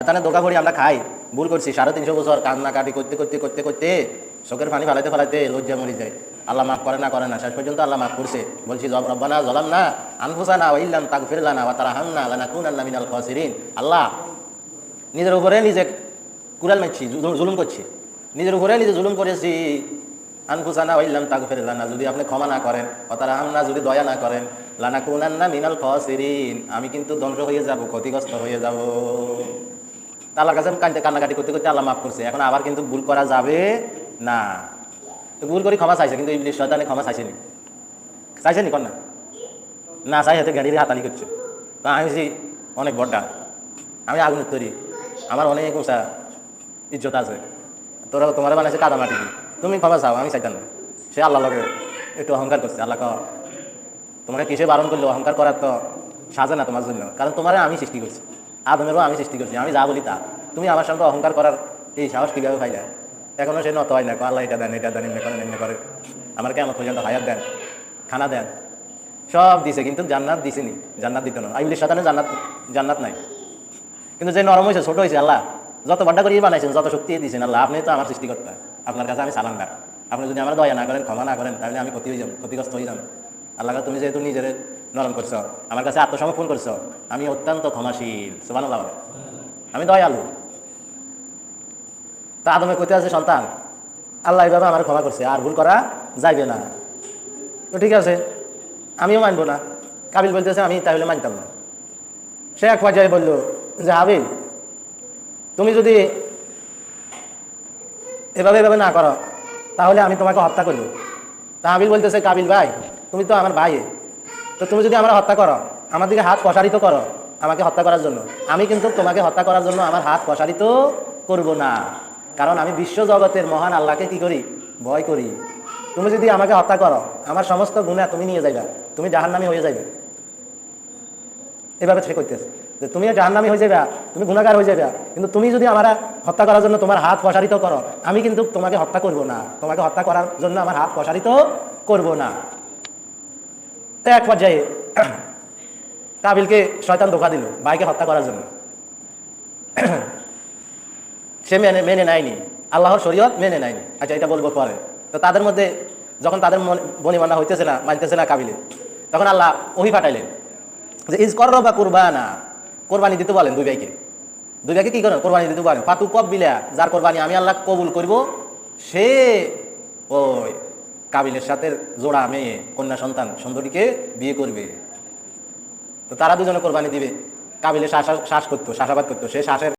শয়তানের ধোঁকা পড়ি আমরা খাই, ভুল করছি, 350 বছর কান্নাকাটি করতে করতে করতে করতে চোখের পানি ফালাইতে ফালাইতে লজ্জা মরে যায়। আল্লাহ মাফ করে না, শেষ পর্যন্ত আল্লাহ মাফ করছে। বলছি রব্বানা যালামনা আনফুসানা ওয়া ইল্লাম তাগফির লানা ওয়া তারহামনা লানাকুনান্না মিনাল খাসিরিন। আল্লাহ নিজের উপরে নিজে কুড়াল মারছি, জুলুম করছি, নিজের উপরে নিজে জুলুম করেছি। আনফুসানা ওয়া ইল্লাম তাগফির লানা, যদি আপনি ক্ষমা না করেন, ওয়া তারহামনা, যদি দয়া না করেন, লানাকুনান্না মিনাল খাসিরিন, আমি কিন্তু ধ্বংস হয়ে যাব, ক্ষতিগ্রস্ত হয়ে যাব। আল্লাহর কাছে কান্নাকাটি করতে করতে আল্লাহ মাফ করছে। এখন আবার কিন্তু ভুল করা যাবে না। ভুল করে ক্ষমা চাইছে, কিন্তু ইবলিস শয়তানে ক্ষমা চাইছেনি কর না চাই, হাতে গাড়ির হাতালি করছে। তা আমি অনেক বড়টা, আমি আগুনের তৈরি, আমার অনেক উঁচা ইজ্জত আছে, তোমার বানাইছে কাদা মাটি, তুমি ক্ষমা চাও, আমি চাইতাম না। সে আল্লাহ লগে একটু অহংকার করছে। আল্লাহ তোমাকে কিসে বারণ করলো? অহংকার করার তো সাজে না তোমার জন্য, কারণ তোমার আমি সৃষ্টি করছি, আদমেরও আমি সৃষ্টি করছি, আমি যা বলি তা। তুমি আমার সঙ্গে অহংকার করার এই সাহস কীভাবে পাইলে? এখনও সে নত হয় না, আল্লাহ এটা দেন, এটা দেন, এমনি করেন, এমনি করে, আমার কেমন পর্যন্ত হায়াত দেন, খানা দেন, সব দিছে, কিন্তু জান্নাত দিছেনি, জান্নাত দিত না। ইবলিস শয়তানে জান্নাত নাই। কিন্তু যে নরম হয়েছে, ছোট হয়েছে, আল্লাহ যত বড় করিয়ে বানাইছেন, যত শক্তি দিয়েছেন, আল্লাহ আপনি তো আমার সৃষ্টিকর্তা, আপনার কাছে আমি সালামদার। আপনি যদি আমার দয়া না করেন, ক্ষমা না করেন, তাহলে আমি ক্ষতিগ্রস্ত হয়ে যাব। আল্লাহ তুমি যেহেতু নিজের নরম করছো, আমার কাছে আত্মসমর্পণ করছো, আমি অত্যন্ত ক্ষমাশীল, সুবহানাল্লাহ, আমি দয়ালু। তা আদমে কইতে আছে সন্তান, আল্লাহ এইভাবে আমার ক্ষমা করছে, আর ভুল করা যাইবে না। তো ঠিক আছে, আমিও মানবো না। কাবিল বলতেছে আমি তাহলে মানতাম না। সে এক পর্যায়ে বলল যে হাবিল, তুমি যদি এভাবে না করো, তাহলে আমি তোমাকে হত্যা করবো। তা হাবিল বলতেছে, কাবিল ভাই, তুমি তো আমার ভাই, তো তুমি যদি আমার হত্যা করো, আমার দিকে হাত প্রসারিত করো আমাকে হত্যা করার জন্য, আমি কিন্তু তোমাকে হত্যা করার জন্য আমার হাত প্রসারিত করব না, কারণ আমি বিশ্ব জগতের মহান আল্লাহকে কি করি? ভয় করি। তুমি যদি আমাকে হত্যা করো, আমার সমস্ত গুনাহ তুমি নিয়ে যাইবা, তুমি জাহান্নামী হয়ে যাইবে। এভাবে সে করতেছে যে তুমি জাহান্নামী হয়ে যাবে, তুমি গুনাহগার হয়ে যাবে, কিন্তু তুমি যদি আমার হত্যা করার জন্য তোমার হাত প্রসারিত করো, আমি কিন্তু তোমাকে হত্যা করব না, তোমাকে হত্যা করার জন্য আমার হাত প্রসারিত করব না। তো এক পর্যায়ে কাবিলকে শয়তান ধোঁকা দিল ভাইকে হত্যা করার জন্য। সে মেনে নেয়নি, আল্লাহর শরীয়ত মেনে নেয়নি। আচ্ছা, এটা বলবো পরে। তো তাদের মধ্যে যখন তাদের বনিমানা হইতেছে না, মানতেছে না কাবিলে, তখন আল্লাহ ওহী পাঠাইলেন যে ইজ করবা কুরবানা, কোরবানি দিতে বলেন দুই ভাইকে কি করেন? কোরবানি দিতে বলেন। ফাতু কব্বিলা, যার কোরবানি আমি আল্লাহ কবুল করব, সে ওই কাবিলের সাথে জোড়া মেয়ে কন্যা সন্তান সুন্দরীকে বিয়ে করবে। তো তারা দুজনে কোরবানি দিবে। কাবিলে শ্বাসাবাদ করতো, সে শ্বাসের